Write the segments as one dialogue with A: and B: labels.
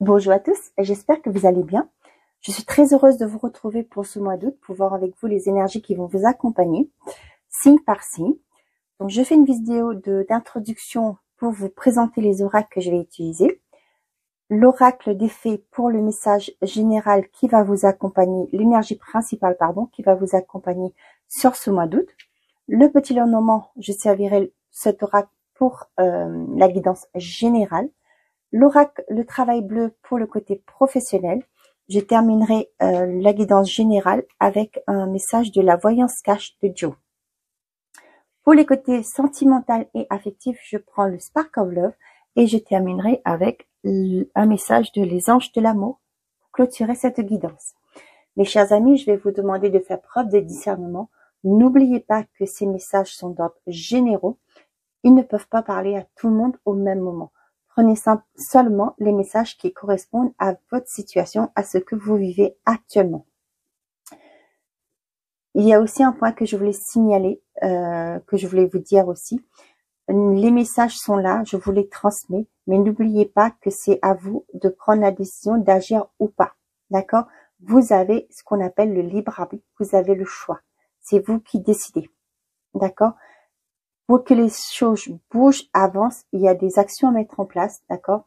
A: Bonjour à tous, j'espère que vous allez bien. Je suis très heureuse de vous retrouver pour ce mois d'août pour voir avec vous les énergies qui vont vous accompagner, signe par signe. Donc je fais une vidéo d'introduction pour vous présenter les oracles que je vais utiliser. L'oracle des fées pour le message général qui va vous accompagner, l'énergie principale pardon, qui va vous accompagner sur ce mois d'août. Le petit lenormand, je servirai cet oracle pour la guidance générale. L'oracle, le travail bleu pour le côté professionnel. Je terminerai la guidance générale avec un message de la voyance cache de Joe. Pour les côtés sentimental et affectif, je prends le Spark of Love et je terminerai avec un message de les anges de l'amour pour clôturer cette guidance. Mes chers amis, je vais vous demander de faire preuve de discernement. N'oubliez pas que ces messages sont d'ordre généraux. Ils ne peuvent pas parler à tout le monde au même moment. Prenez seulement les messages qui correspondent à votre situation, à ce que vous vivez actuellement. Il y a aussi un point que je voulais signaler, que je voulais vous dire aussi. Les messages sont là, je vous les transmets, mais n'oubliez pas que c'est à vous de prendre la décision d'agir ou pas. D'accord? Vous avez ce qu'on appelle le libre arbitre, vous avez le choix. C'est vous qui décidez. D'accord? Pour que les choses bougent, avancent, il y a des actions à mettre en place, d'accord?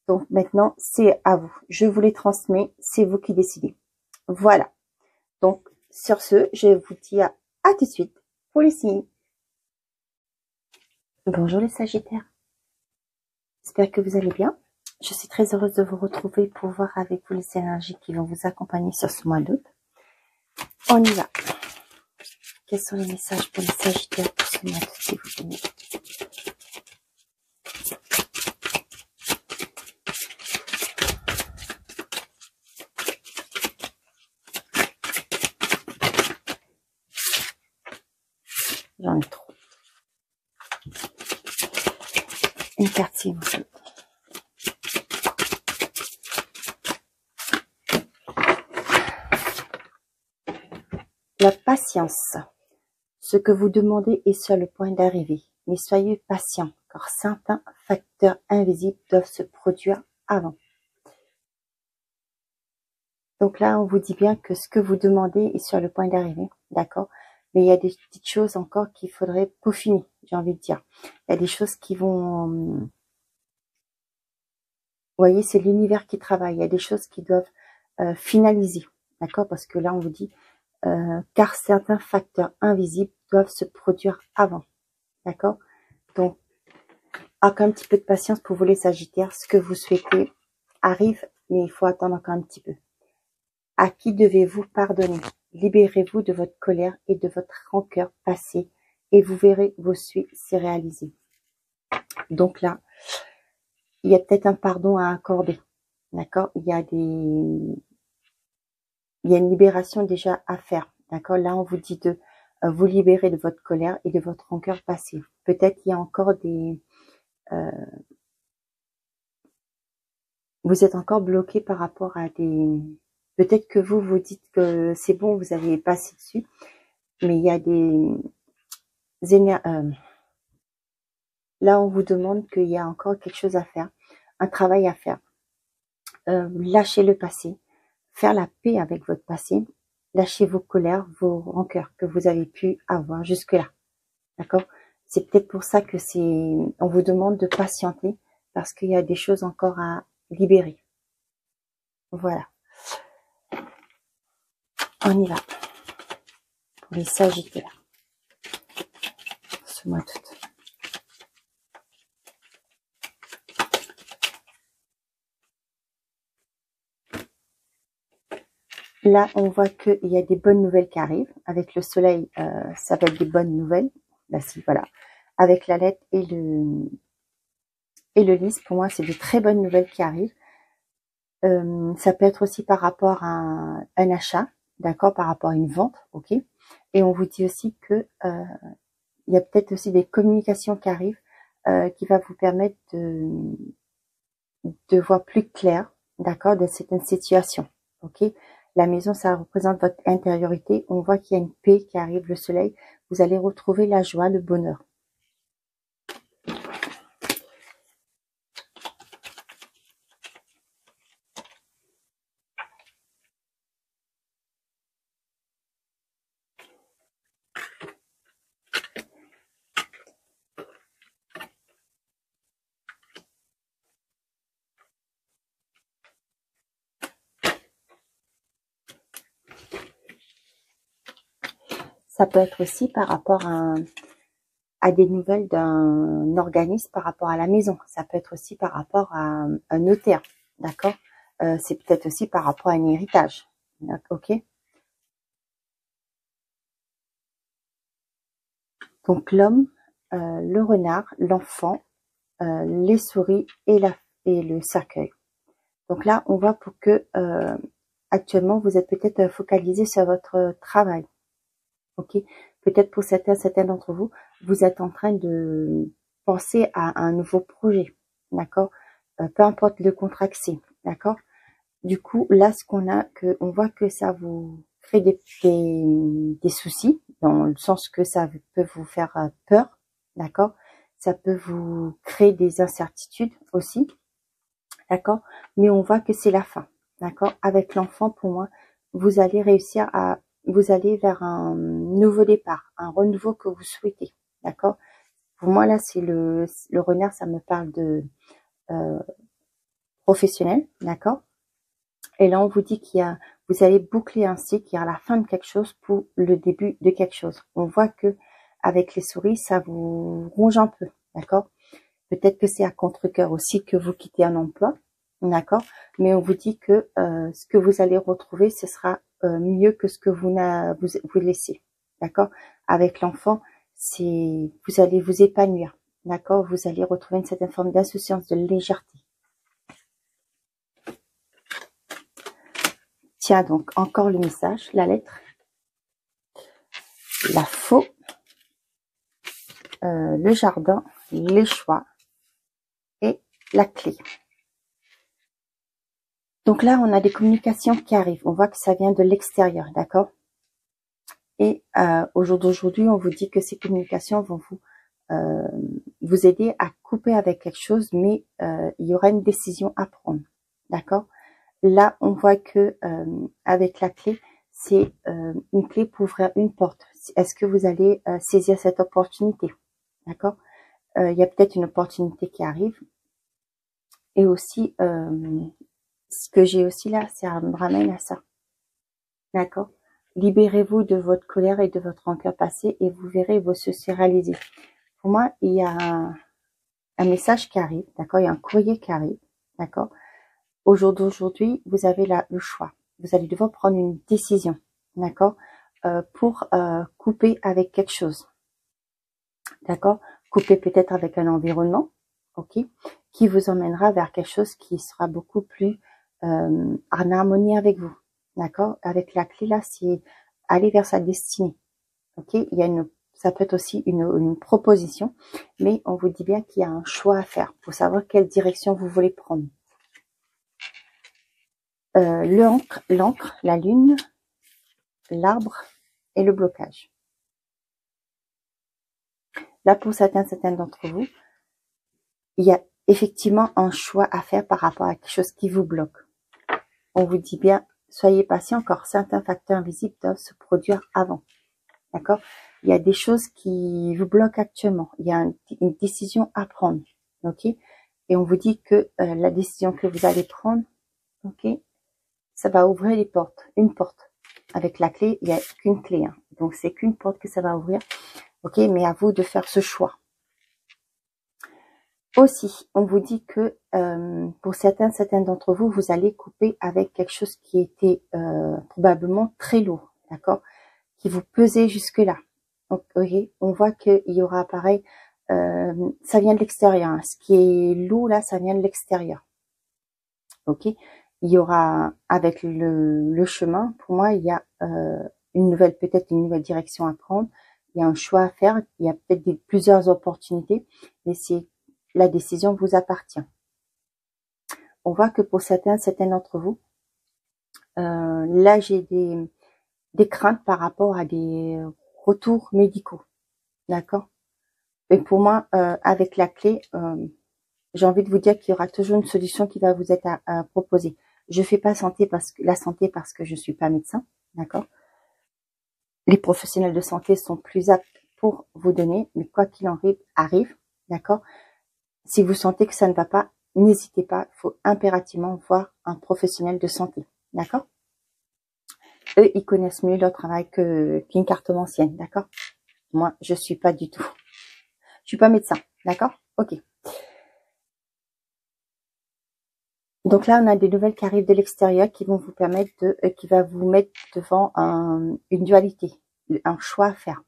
A: Donc maintenant, c'est à vous. Je vous les transmets, c'est vous qui décidez. Voilà. Donc, sur ce, je vous dis à tout de suite pour les signes. Bonjour les Sagittaires. J'espère que vous allez bien. Je suis très heureuse de vous retrouver pour voir avec vous les énergies qui vont vous accompagner sur ce mois d'août. On y va. Quels sont les messages pour les Sagittaires pour ce mois d'août, s'il vous plaît? J'en ai trop. Une carte, s'il vous plaît. La patience. Ce que vous demandez est sur le point d'arriver, mais soyez patient, car certains facteurs invisibles doivent se produire avant. Donc là, on vous dit bien que ce que vous demandez est sur le point d'arriver, d'accord? Mais il y a des petites choses encore qu'il faudrait peaufiner, j'ai envie de dire. Il y a des choses qui vont... Vous voyez, c'est l'univers qui travaille. Il y a des choses qui doivent finaliser, d'accord? Parce que là, on vous dit... car certains facteurs invisibles doivent se produire avant, d'accord? Donc, encore un petit peu de patience pour vous les Sagittaires. Ce que vous souhaitez arrive, mais il faut attendre encore un petit peu. À qui devez-vous pardonner? Libérez-vous de votre colère et de votre rancœur passée et vous verrez vos souhaits se réaliser. Donc là, il y a peut-être un pardon à accorder, d'accord? Il y a une libération déjà à faire, d'accord? Là, on vous dit de vous libérer de votre colère et de votre rancœur passée. Peut-être il y a encore des... vous êtes encore bloqué par rapport à des... Peut-être que vous vous dites que c'est bon, vous avez passé dessus, mais il y a des... Là, on vous demande qu'il y a encore quelque chose à faire, un travail à faire. Lâchez le passé, faire la paix avec votre passé, lâchez vos colères, vos rancœurs que vous avez pu avoir jusque-là. D'accord? C'est peut-être pour ça que on vous demande de patienter, parce qu'il y a des choses encore à libérer. Voilà. On y va. Pour les Sagittaires. Ce mois d'août. Là, on voit qu'il y a des bonnes nouvelles qui arrivent. Avec le soleil, ça va être des bonnes nouvelles. Là, si, voilà. Avec la lettre et le lys, pour moi, c'est de très bonnes nouvelles qui arrivent. Ça peut être aussi par rapport à un achat, d'accord, par rapport à une vente, ok. Et on vous dit aussi que il y a peut-être aussi des communications qui arrivent, qui va vous permettre de voir plus clair, d'accord, de certaines situations, ok. La maison, ça représente votre intériorité. On voit qu'il y a une paix qui arrive, le soleil. Vous allez retrouver la joie, le bonheur. Ça peut être aussi par rapport à des nouvelles d'un organisme par rapport à la maison. Ça peut être aussi par rapport à un notaire, d'accord? C'est peut-être aussi par rapport à un héritage, ok? Donc l'homme, le renard, l'enfant, les souris et le cercueil. Donc là, on voit pour que actuellement, vous êtes peut-être focalisé sur votre travail, ok? Peut-être pour certains d'entre vous, vous êtes en train de penser à un nouveau projet, d'accord? Peu importe le contrat que c'est, d'accord? Du coup, là, ce qu'on a, on voit que ça vous crée des soucis, dans le sens que ça peut vous faire peur, d'accord? Ça peut vous créer des incertitudes aussi, d'accord? Mais on voit que c'est la fin, d'accord? Avec l'enfant, pour moi, vous allez réussir vous allez vers un nouveau départ, un renouveau que vous souhaitez, d'accord? Pour moi, là, c'est le renard, ça me parle de professionnel, d'accord? Et là, on vous dit vous allez boucler un cycle, il y a la fin de quelque chose pour le début de quelque chose. On voit que avec les souris, ça vous ronge un peu, d'accord? Peut-être que c'est à contre-cœur aussi que vous quittez un emploi, d'accord? Mais on vous dit que ce que vous allez retrouver, ce sera mieux que ce que vous laissez, d'accord? Avec l'enfant, vous allez vous épanouir, d'accord? Vous allez retrouver une certaine forme d'insouciance, de légèreté. Tiens donc, encore le message, la lettre, la faux, le jardin, les choix et la clé. Donc là, on a des communications qui arrivent. On voit que ça vient de l'extérieur, d'accord? Et au jour d'aujourd'hui, on vous dit que ces communications vont vous aider à couper avec quelque chose, mais il y aura une décision à prendre, d'accord? Là, on voit que avec la clé, c'est une clé pour ouvrir une porte. Est-ce que vous allez saisir cette opportunité? D'accord? Il y a peut-être une opportunité qui arrive. Et aussi, ce que j'ai aussi là, ça me ramène à ça. D'accord? Libérez-vous de votre colère et de votre rancœur passée et vous verrez vos souhaits réalisés. Pour moi, il y a un message qui arrive, d'accord? Il y a un courrier qui arrive, d'accord? Au jour d'aujourd'hui, vous avez le choix. Vous allez devoir prendre une décision, d'accord? Pour couper avec quelque chose, d'accord? Couper peut-être avec un environnement, ok? Qui vous emmènera vers quelque chose qui sera beaucoup plus en harmonie avec vous, d'accord? Avec la clé là, c'est aller vers sa destinée, ok? Ça peut être aussi une proposition, mais on vous dit bien qu'il y a un choix à faire pour savoir quelle direction vous voulez prendre. L'encre, la lune, l'arbre et le blocage. Là, pour certains d'entre vous, il y a effectivement un choix à faire par rapport à quelque chose qui vous bloque. On vous dit bien, soyez patient, encore certains facteurs invisibles doivent se produire avant. D'accord? Il y a des choses qui vous bloquent actuellement. Il y a une décision à prendre. Ok? Et on vous dit que la décision que vous allez prendre, ok, ça va ouvrir les portes. Une porte. Avec la clé, il n'y a qu'une clé. Hein. Donc, c'est qu'une porte que ça va ouvrir. Ok? Mais à vous de faire ce choix. Aussi, on vous dit que pour certains d'entre vous, vous allez couper avec quelque chose qui était probablement très lourd, d'accord, qui vous pesait jusque-là. Donc, okay, on voit qu'il y aura pareil, ça vient de l'extérieur. Hein. Ce qui est lourd là, ça vient de l'extérieur. Ok, il y aura avec le chemin. Pour moi, il y a peut-être une nouvelle direction à prendre. Il y a un choix à faire. Il y a peut-être plusieurs opportunités, mais c'est la décision vous appartient. On voit que pour certains d'entre vous, là j'ai des craintes par rapport à des retours médicaux, d'accord. Et pour moi, avec la clé, j'ai envie de vous dire qu'il y aura toujours une solution qui va vous être à proposer. Je fais pas la santé parce que je suis pas médecin, d'accord. Les professionnels de santé sont plus aptes pour vous donner, mais quoi qu'il en arrive, d'accord. Si vous sentez que ça ne va pas, n'hésitez pas, il faut impérativement voir un professionnel de santé, d'accord? eux, ils connaissent mieux leur travail qu'une cartomancienne, d'accord? Moi, je suis pas du tout. Je suis pas médecin, d'accord? Ok. Donc là, on a des nouvelles qui arrivent de l'extérieur qui vont vous permettre qui va vous mettre devant une dualité, un choix à faire.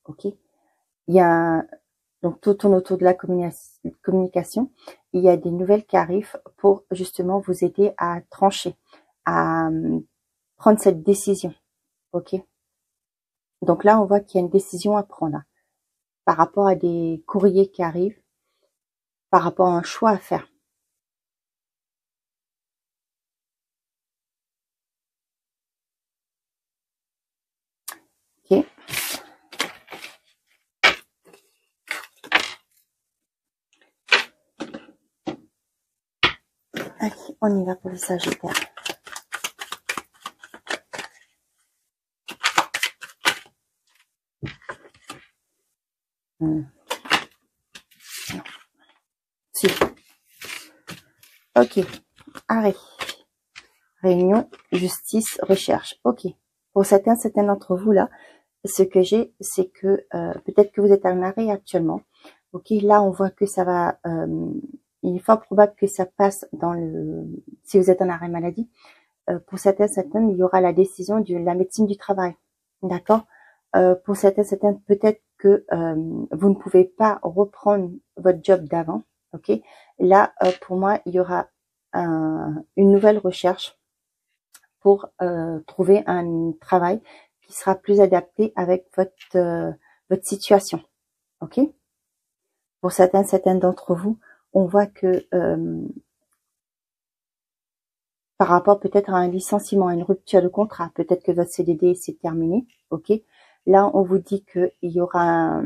A: Ok. Il y a donc tout tourne autour de la communication. Il y a des nouvelles qui arrivent pour justement vous aider à trancher, à prendre cette décision. Ok. Donc là, on voit qu'il y a une décision à prendre par rapport à des courriers qui arrivent, par rapport à un choix à faire. Ok. Allez, on y va pour les Sagittaires. Si. Ok. Arrêt. Réunion, justice, recherche. Ok. Pour certains d'entre vous là, ce que j'ai, c'est que peut-être que vous êtes en arrêt actuellement. Ok. Là, on voit que ça va. Il est fort probable que ça passe dans le. Si vous êtes en arrêt maladie, pour certains, il y aura la décision de la médecine du travail. D'accord. Pour certains, peut-être que vous ne pouvez pas reprendre votre job d'avant. Ok. Là, pour moi, il y aura une nouvelle recherche pour trouver un travail qui sera plus adapté avec votre situation. Ok. Pour certains d'entre vous, on voit que par rapport peut-être à un licenciement, à une rupture de contrat, peut-être que votre CDD s'est terminé. Ok. Là, on vous dit qu'il y aura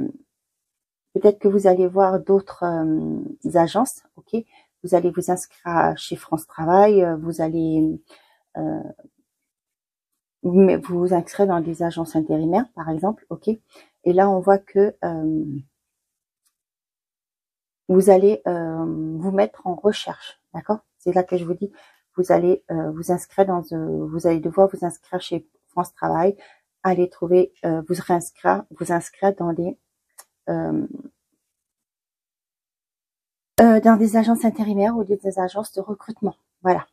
A: peut-être que vous allez voir d'autres agences. Ok. Vous allez vous inscrire chez France Travail. Vous allez vous inscrire dans des agences intérimaires, par exemple. Ok. Et là, on voit que vous allez vous mettre en recherche, d'accord? C'est là que je vous dis, vous allez vous inscrire vous allez devoir vous inscrire chez France Travail, aller trouver, vous inscrire dans des agences intérimaires ou des agences de recrutement, voilà.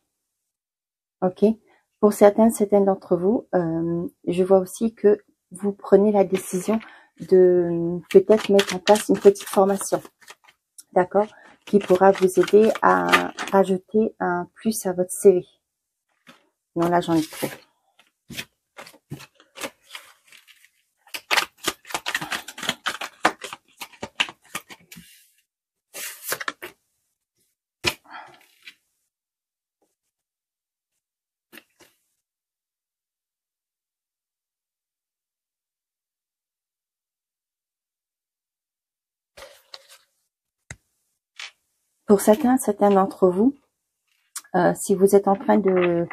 A: Ok. Pour certaines d'entre vous, je vois aussi que vous prenez la décision de peut-être mettre en place une petite formation. D'accord, qui pourra vous aider à rajouter un plus à votre CV. Non, là, j'en ai trop. Pour certains d'entre vous, si vous êtes en train de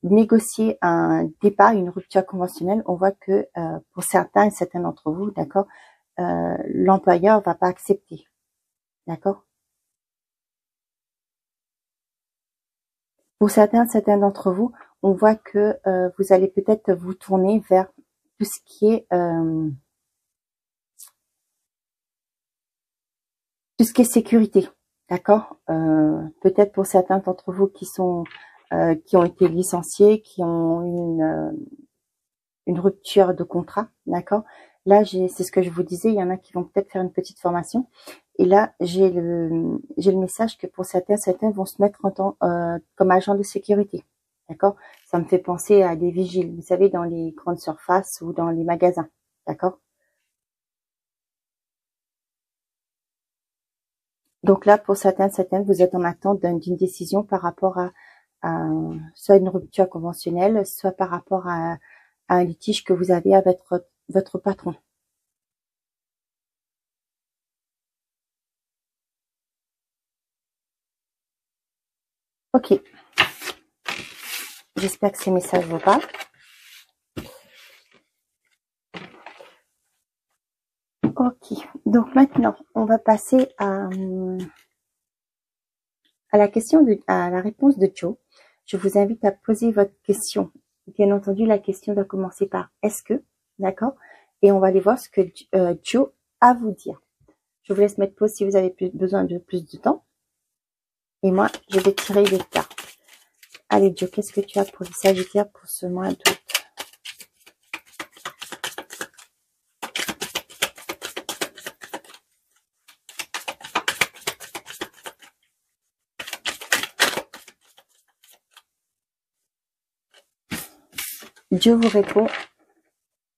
A: négocier un départ, une rupture conventionnelle, on voit que pour certains d'entre vous, d'accord, l'employeur va pas accepter, d'accord. Pour certains d'entre vous, on voit que vous allez peut-être vous tourner vers tout ce qui est sécurité, d'accord. Peut-être pour certains d'entre vous qui ont été licenciés, qui ont une rupture de contrat, d'accord. Là, c'est ce que je vous disais, il y en a qui vont peut-être faire une petite formation. Et là, j'ai le message que pour certains vont se mettre comme agent de sécurité, d'accord. Ça me fait penser à des vigiles, vous savez, dans les grandes surfaces ou dans les magasins, d'accord. Donc là, pour certains, vous êtes en attente d'une décision par rapport à soit une rupture conventionnelle, soit par rapport à un litige que vous avez avec votre patron. Ok. J'espère que ces messages vous parlent. Ok. Donc maintenant, on va passer à la réponse de Joe. je vous invite à poser votre question. Bien entendu, la question doit commencer par « est-ce que ?» D'accord? Et on va aller voir ce que Joe a à vous dire. Je vous laisse mettre pause si vous avez besoin de plus de temps. Et moi, je vais tirer les cartes. Allez, Joe, qu'est-ce que tu as pour les Sagittaires pour ce mois d'août? Dieu vous répond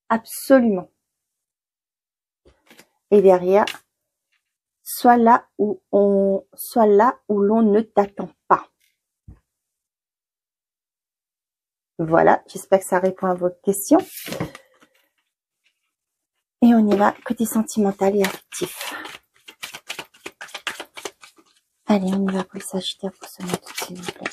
A: absolument. Et derrière, soit là où l'on ne t'attend pas. Voilà, j'espère que ça répond à votre question. Et on y va, côté sentimental et affectif. Allez, on y va pour le Sagittaire pour ce mois d'août, s'il vous plaît.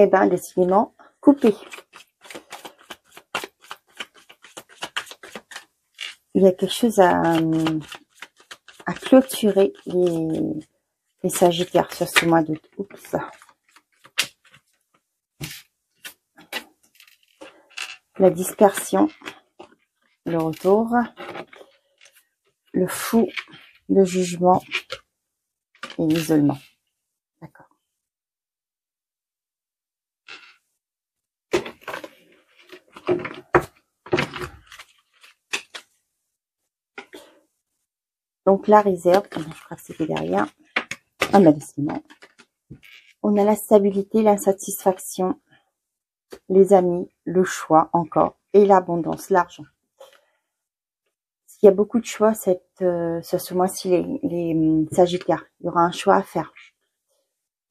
A: Eh ben, décidément, coupé. Il y a quelque chose à clôturer les Sagittaires sur ce mois d'août. Oups. La dispersion, le retour, le fou, le jugement et l'isolement. D'accord. Donc la réserve, je crois que c'était derrière. Ah ben décidément. On a la stabilité, l'insatisfaction, les amis, le choix encore et l'abondance, l'argent. Il y a beaucoup de choix ce mois-ci, les Sagittaires. Il y aura un choix à faire.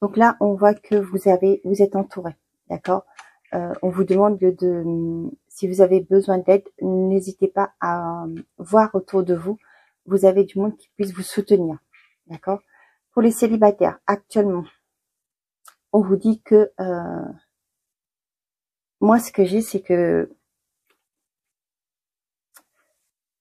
A: Donc là, on voit que vous êtes entouré, d'accord. On vous demande si vous avez besoin d'aide, n'hésitez pas à voir autour de vous. Vous avez du monde qui puisse vous soutenir, d'accord. Pour les célibataires, actuellement, on vous dit que moi, ce que j'ai, c'est que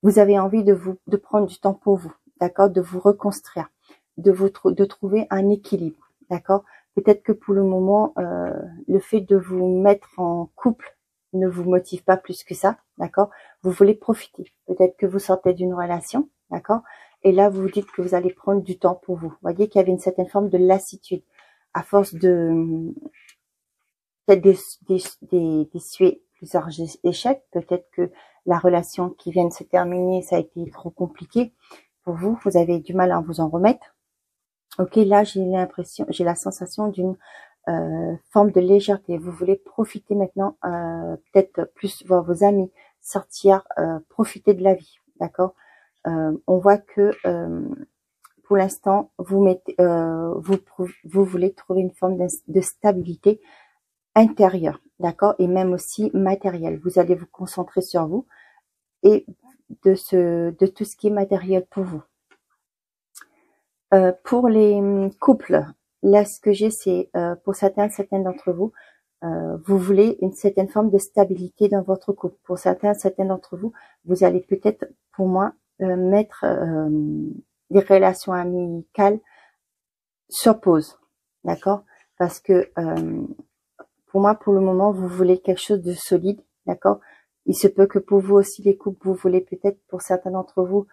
A: vous avez envie de prendre du temps pour vous, d'accord, de vous reconstruire, de trouver un équilibre, d'accord. Peut-être que pour le moment, le fait de vous mettre en couple ne vous motive pas plus que ça, d'accord. Vous voulez profiter. Peut-être que vous sortez d'une relation, d'accord. Et là, vous vous dites que vous allez prendre du temps pour vous. Vous voyez qu'il y avait une certaine forme de lassitude. À force de peut-être d'essuyer plusieurs échecs, peut-être que la relation qui vient de se terminer, ça a été trop compliqué pour vous. Vous avez du mal à vous en remettre. Ok, là, j'ai la sensation d'une forme de légèreté. Vous voulez profiter maintenant, peut-être plus voir vos amis, sortir, profiter de la vie, d'accord. On voit que pour l'instant, vous voulez trouver une forme de stabilité intérieure, d'accord, et même aussi matérielle. Vous allez vous concentrer sur vous et de tout ce qui est matériel pour vous. Pour les couples, là, ce que j'ai, c'est pour certains d'entre vous, vous voulez une certaine forme de stabilité dans votre couple. Pour certains d'entre vous, vous allez peut-être, pour moi, mettre des relations amicales sur pause, d'accord, parce que pour moi, pour le moment, vous voulez quelque chose de solide, d'accord. Il se peut que pour vous aussi, les couples, vous voulez peut-être, pour certains d'entre vous,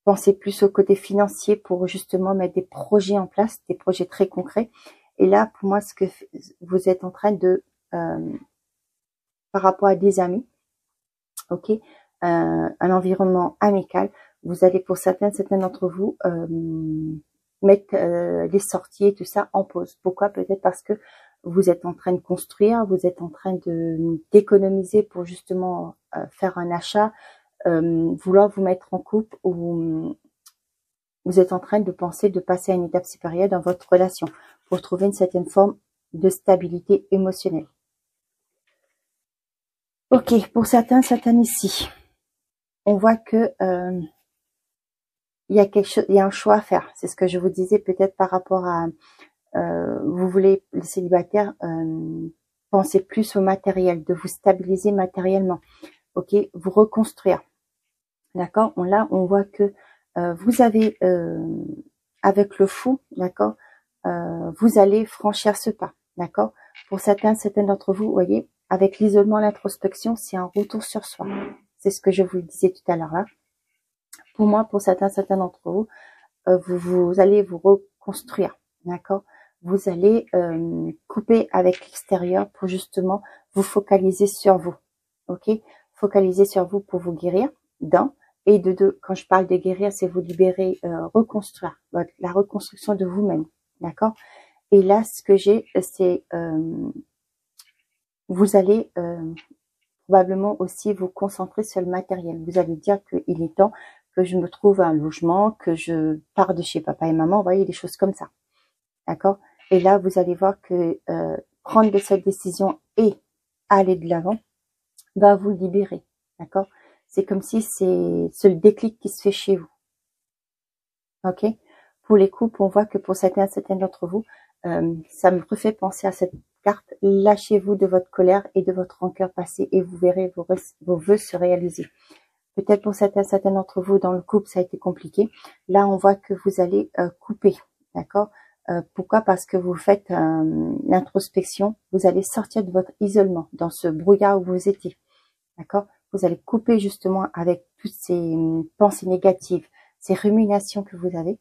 A: penser plus au côté financier pour justement mettre des projets en place, des projets très concrets. Et là, pour moi, ce que vous êtes en train de, par rapport à des amis, ok, un environnement amical, vous allez pour certains d'entre vous mettre les sorties et tout ça en pause. Pourquoi? Peut-être parce que vous êtes en train de construire, vous êtes en train d'économiser pour justement faire un achat, vouloir vous mettre en couple, ou vous êtes en train de penser de passer à une étape supérieure dans votre relation pour trouver une certaine forme de stabilité émotionnelle. Ok, pour certains ici, on voit que il y a quelque chose, il y a un choix à faire. C'est ce que je vous disais peut-être par rapport à, vous voulez, les célibataires, penser plus au matériel, de vous stabiliser matériellement, ok, vous reconstruire, d'accord. Là, on voit que vous avez, avec le fou, d'accord, vous allez franchir ce pas, d'accord. Pour certains d'entre vous, vous voyez, avec l'isolement, l'introspection, c'est un retour sur soi. C'est ce que je vous le disais tout à l'heure là. Pour moi, pour certains d'entre vous, vous allez vous reconstruire, d'accord. Vous allez couper avec l'extérieur pour justement vous focaliser sur vous, ok. Focaliser sur vous pour vous guérir, d'un, et de deux. Quand je parle de guérir, c'est vous libérer, reconstruire, la reconstruction de vous-même, d'accord. Et là, ce que j'ai, c'est vous allez probablement aussi vous concentrer sur le matériel. Vous allez dire qu'il est temps que je me trouve un logement, que je pars de chez papa et maman, vous voyez, des choses comme ça, d'accord. Et là, vous allez voir que prendre cette décision et aller de l'avant va vous libérer, d'accord. C'est comme si c'est le déclic qui se fait chez vous, ok. Pour les couples, on voit que pour certains d'entre vous, ça me refait penser à cette carte. Lâchez-vous de votre colère et de votre rancœur passée et vous verrez vos vœux se réaliser. Peut-être pour certains d'entre vous, dans le couple, ça a été compliqué. Là, on voit que vous allez couper, d'accord. Pourquoi? Parce que vous faites l'introspection. Vous allez sortir de votre isolement, dans ce brouillard où vous étiez, d'accord. Vous allez couper justement avec toutes ces pensées négatives, ces ruminations que vous avez,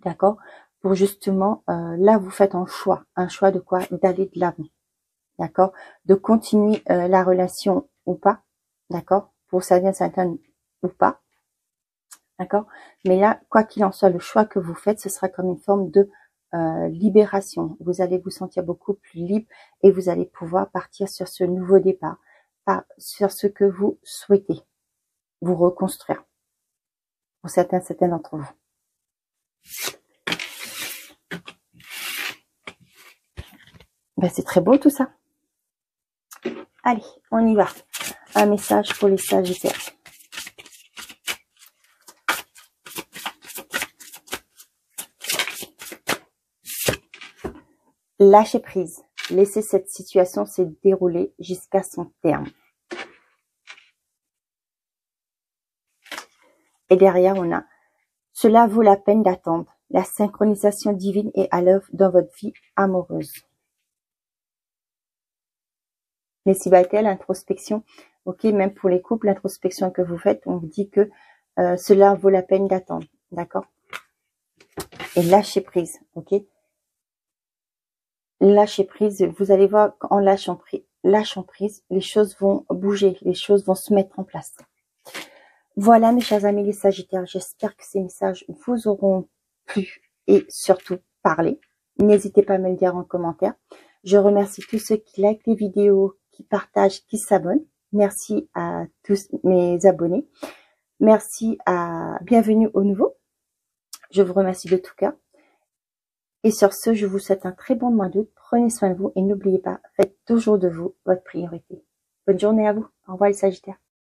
A: d'accord. Pour justement, là, vous faites un choix de quoi? D'aller de l'avant, d'accord. De continuer la relation ou pas, d'accord. Pour certains ou pas, d'accord. Mais là, quoi qu'il en soit, le choix que vous faites, ce sera comme une forme de libération. Vous allez vous sentir beaucoup plus libre et vous allez pouvoir partir sur ce nouveau départ, sur ce que vous souhaitez, vous reconstruire. Pour certains d'entre vous. Ben, c'est très beau tout ça. Allez, on y va. Un message pour les Sagittaires. Lâchez prise. Laissez cette situation se dérouler jusqu'à son terme. Et derrière, on a « Cela vaut la peine d'attendre. La synchronisation divine est à l'œuvre dans votre vie amoureuse. » Les célibataires, l'introspection, ok, même pour les couples, l'introspection que vous faites, on vous dit que cela vaut la peine d'attendre, d'accord. Et lâchez prise, ok. Lâchez prise, vous allez voir qu'en lâchant prise, les choses vont bouger, les choses vont se mettre en place. Voilà mes chers amis les Sagittaires, j'espère que ces messages vous auront plu et surtout parlé. N'hésitez pas à me le dire en commentaire. Je remercie tous ceux qui likent les vidéos, qui partagent, qui s'abonnent. Merci à tous mes abonnés. Merci bienvenue aux nouveaux. Je vous remercie de tout cœur. Et sur ce, je vous souhaite un très bon mois d'août. Prenez soin de vous et n'oubliez pas, faites toujours de vous votre priorité. Bonne journée à vous. Au revoir les Sagittaires.